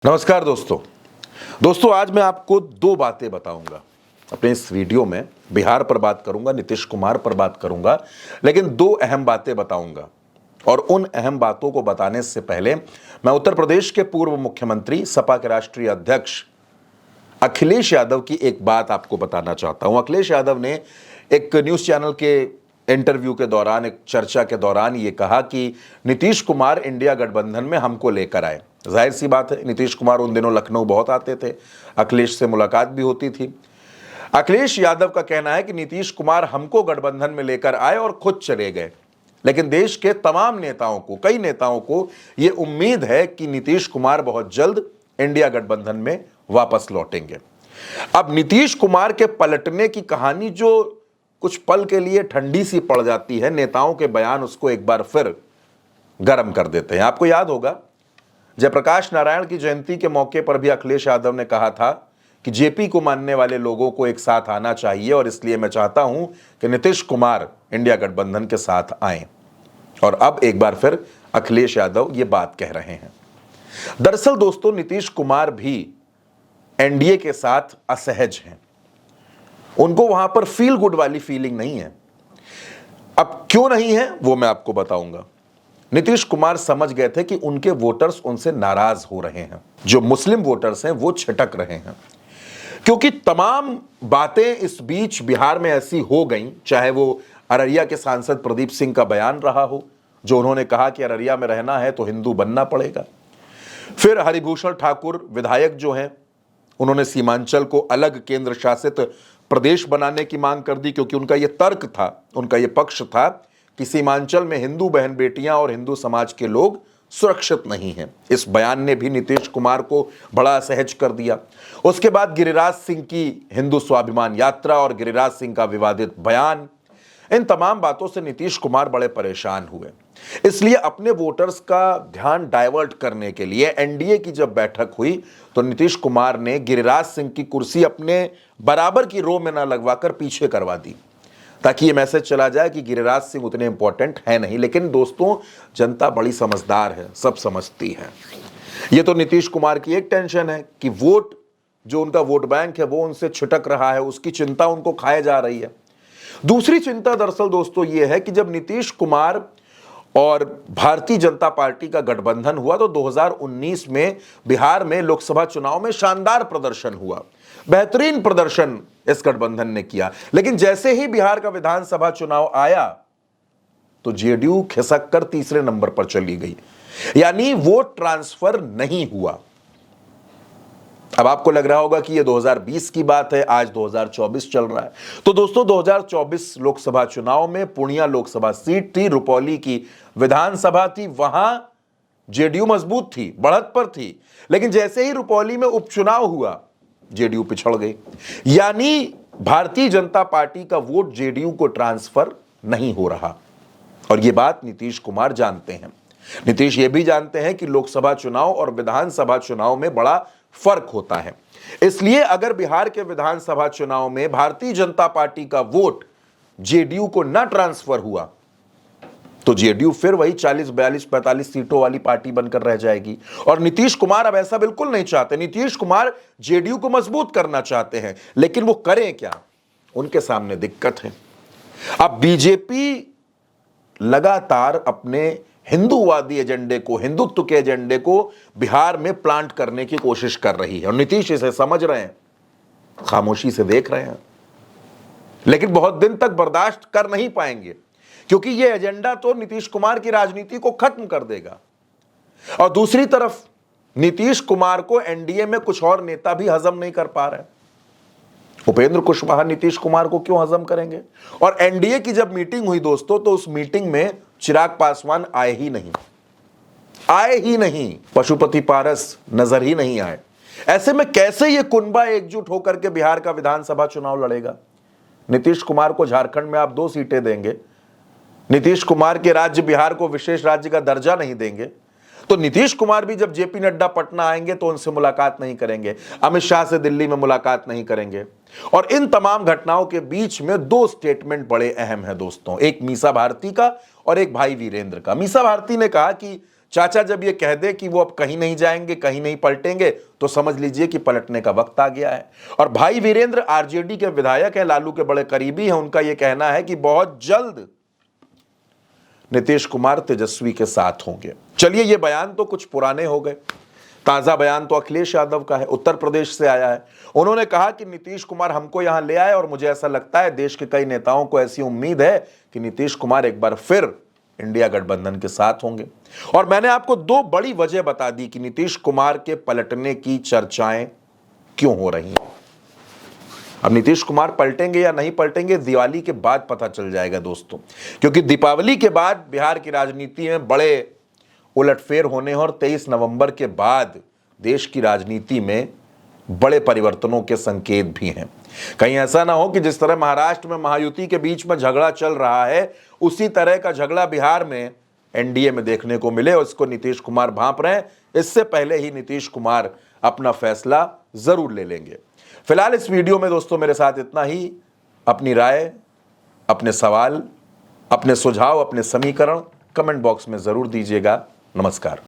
नमस्कार दोस्तों आज मैं आपको दो बातें बताऊंगा अपने इस वीडियो में। बिहार पर बात करूंगा, नीतीश कुमार पर बात करूंगा, लेकिन दो अहम बातें बताऊंगा। और उन अहम बातों को बताने से पहले मैं उत्तर प्रदेश के पूर्व मुख्यमंत्री, सपा के राष्ट्रीय अध्यक्ष अखिलेश यादव की एक बात आपको बताना चाहता हूं। अखिलेश यादव ने एक न्यूज चैनल के इंटरव्यू के दौरान, एक चर्चा के दौरान ये कहा कि नीतीश कुमार इंडिया गठबंधन में हमको लेकर आए। जाहिर सी बात है, नीतीश कुमार उन दिनों लखनऊ बहुत आते थे, अखिलेश से मुलाकात भी होती थी। अखिलेश यादव का कहना है कि नीतीश कुमार हमको गठबंधन में लेकर आए और खुद चले गए, लेकिन देश के तमाम नेताओं को, कई नेताओं को यह उम्मीद है कि नीतीश कुमार बहुत जल्द इंडिया गठबंधन में वापस लौटेंगे। अब नीतीश कुमार के पलटने की कहानी जो कुछ पल के लिए ठंडी सी पड़ जाती है, नेताओं के बयान उसको एक बार फिर गर्म कर देते हैं। आपको याद होगा, जयप्रकाश नारायण की जयंती के मौके पर भी अखिलेश यादव ने कहा था कि जेपी को मानने वाले लोगों को एक साथ आना चाहिए और इसलिए मैं चाहता हूं कि नीतीश कुमार इंडिया गठबंधन के साथ आए। और अब एक बार फिर अखिलेश यादव ये बात कह रहे हैं। दरअसल दोस्तों, नीतीश कुमार भी एनडीए के साथ असहज हैं। उनको वहां पर फील गुड वाली फीलिंग नहीं है। अब क्यों नहीं है वो मैं आपको बताऊंगा। नीतीश कुमार समझ गए थे कि उनके वोटर्स उनसे नाराज हो रहे हैं, जो मुस्लिम वोटर्स हैं वो छिटक रहे हैं, क्योंकि तमाम बातें इस बीच बिहार में ऐसी हो गई। चाहे वो अररिया के सांसद प्रदीप सिंह का बयान रहा हो, जो उन्होंने कहा कि अररिया में रहना है तो हिंदू बनना पड़ेगा। फिर हरिभूषण ठाकुर विधायक जो हैं, उन्होंने सीमांचल को अलग केंद्र शासित प्रदेश बनाने की मांग कर दी, क्योंकि उनका यह तर्क था, उनका यह पक्ष था कि सीमांचल में हिंदू बहन बेटियां और हिंदू समाज के लोग सुरक्षित नहीं हैं। इस बयान ने भी नीतीश कुमार को बड़ा असहज कर दिया। उसके बाद गिरिराज सिंह की हिंदू स्वाभिमान यात्रा और गिरिराज सिंह का विवादित बयान, इन तमाम बातों से नीतीश कुमार बड़े परेशान हुए। इसलिए अपने वोटर्स का ध्यान डाइवर्ट करने के लिए एनडीए की जब बैठक हुई तो नीतीश कुमार ने गिरिराज सिंह की कुर्सी अपने बराबर की रो में न लगवाकर पीछे करवा दी, ताकि ये मैसेज चला जाए कि गिरिराज सिंह उतने इंपॉर्टेंट है नहीं। लेकिन दोस्तों, जनता बड़ी समझदार है, सब समझती है। ये तो नीतीश कुमार की एक टेंशन है कि वोट, जो उनका वोट बैंक है वो उनसे छिटक रहा है, उसकी चिंता उनको खाए जा रही है। दूसरी चिंता दरअसल दोस्तों ये है कि जब नीतीश कुमार और भारतीय जनता पार्टी का गठबंधन हुआ तो 2019 में बिहार में लोकसभा चुनाव में शानदार प्रदर्शन हुआ, बेहतरीन प्रदर्शन इस गठबंधन ने किया। लेकिन जैसे ही बिहार का विधानसभा चुनाव आया तो जेडीयू खिसक कर तीसरे नंबर पर चली गई, यानी वोट ट्रांसफर नहीं हुआ। अब आपको लग रहा होगा कि यह 2020 की बात है, आज 2024 चल रहा है। तो दोस्तों, 2024 लोकसभा चुनाव में पूर्णिया लोकसभा सीट थी, रुपौली की विधानसभा थी, वहां जेडीयू मजबूत थी, बढ़त पर थी। लेकिन जैसे ही रुपौली में उपचुनाव हुआ, जेडीयू पिछड़ गई। यानी भारतीय जनता पार्टी का वोट जेडीयू को ट्रांसफर नहीं हो रहा। और यह बात नीतीश कुमार जानते हैं। नीतीश ये भी जानते हैं कि लोकसभा चुनाव और विधानसभा चुनाव में बड़ा फर्क होता है। इसलिए अगर बिहार के विधानसभा चुनाव में भारतीय जनता पार्टी का वोट जेडीयू को न ट्रांसफर हुआ तो जेडीयू फिर वही 40, 42, 45 सीटों वाली पार्टी बनकर रह जाएगी। और नीतीश कुमार अब ऐसा बिल्कुल नहीं चाहते। नीतीश कुमार जेडीयू को मजबूत करना चाहते हैं, लेकिन वो करें क्या, उनके सामने दिक्कत है। अब बीजेपी लगातार अपने हिंदूवादी एजेंडे को, हिंदुत्व के एजेंडे को बिहार में प्लांट करने की कोशिश कर रही है और नीतीश इसे समझ रहे हैं, खामोशी से देख रहे हैं। लेकिन बहुत दिन तक बर्दाश्त कर नहीं पाएंगे, क्योंकि यह एजेंडा तो नीतीश कुमार की राजनीति को खत्म कर देगा। और दूसरी तरफ नीतीश कुमार को एनडीए में कुछ और नेता भी हजम नहीं कर पा रहे। उपेंद्र कुशवाहा नीतीश कुमार को क्यों हजम करेंगे? और एनडीए की जब मीटिंग हुई दोस्तों, तो उस मीटिंग में चिराग पासवान आए ही नहीं, पशुपति पारस नजर ही नहीं आए। ऐसे में कैसे ये कुनबा एकजुट होकर के बिहार का विधानसभा चुनाव लड़ेगा? नीतीश कुमार को झारखंड में आप 2 सीटें देंगे, नीतीश कुमार के राज्य बिहार को विशेष राज्य का दर्जा नहीं देंगे, तो नीतीश कुमार भी जब जेपी नड्डा पटना आएंगे तो उनसे मुलाकात नहीं करेंगे, अमित शाह से दिल्ली में मुलाकात नहीं करेंगे। और इन तमाम घटनाओं के बीच में 2 स्टेटमेंट बड़े अहम हैं दोस्तों, एक मीसा भारती का और एक भाई वीरेंद्र का। मीसा भारती ने कहा कि चाचा जब ये कह दे कि वो अब कहीं नहीं जाएंगे, कहीं नहीं पलटेंगे, तो समझ लीजिए कि पलटने का वक्त आ गया है। और भाई वीरेंद्र आरजेडी के विधायक हैं, लालू के बड़े करीबी हैं, उनका यह कहना है कि बहुत जल्द नीतीश कुमार तेजस्वी के साथ होंगे। चलिए, ये बयान तो कुछ पुराने हो गए, ताजा बयान तो अखिलेश यादव का है, उत्तर प्रदेश से आया है। उन्होंने कहा कि नीतीश कुमार हमको यहां ले आए और मुझे ऐसा लगता है देश के कई नेताओं को ऐसी उम्मीद है कि नीतीश कुमार एक बार फिर इंडिया गठबंधन के साथ होंगे। और मैंने आपको दो बड़ी वजह बता दी कि नीतीश कुमार के पलटने की चर्चाएं क्यों हो रही हैं। अब नीतीश कुमार पलटेंगे या नहीं पलटेंगे, दिवाली के बाद पता चल जाएगा दोस्तों, क्योंकि दीपावली के बाद बिहार की राजनीति में बड़े उलटफेर होने और 23 नवंबर के बाद देश की राजनीति में बड़े परिवर्तनों के संकेत भी हैं। कहीं ऐसा ना हो कि जिस तरह महाराष्ट्र में महायुति के बीच में झगड़ा चल रहा है, उसी तरह का झगड़ा बिहार में एनडीए में देखने को मिले और इसको नीतीश कुमार भांप रहे हैं। इससे पहले ही नीतीश कुमार अपना फैसला जरूर ले लेंगे। फिलहाल इस वीडियो में दोस्तों मेरे साथ इतना ही। अपनी राय, अपने सवाल, अपने सुझाव, अपने समीकरण कमेंट बॉक्स में जरूर दीजिएगा। नमस्कार।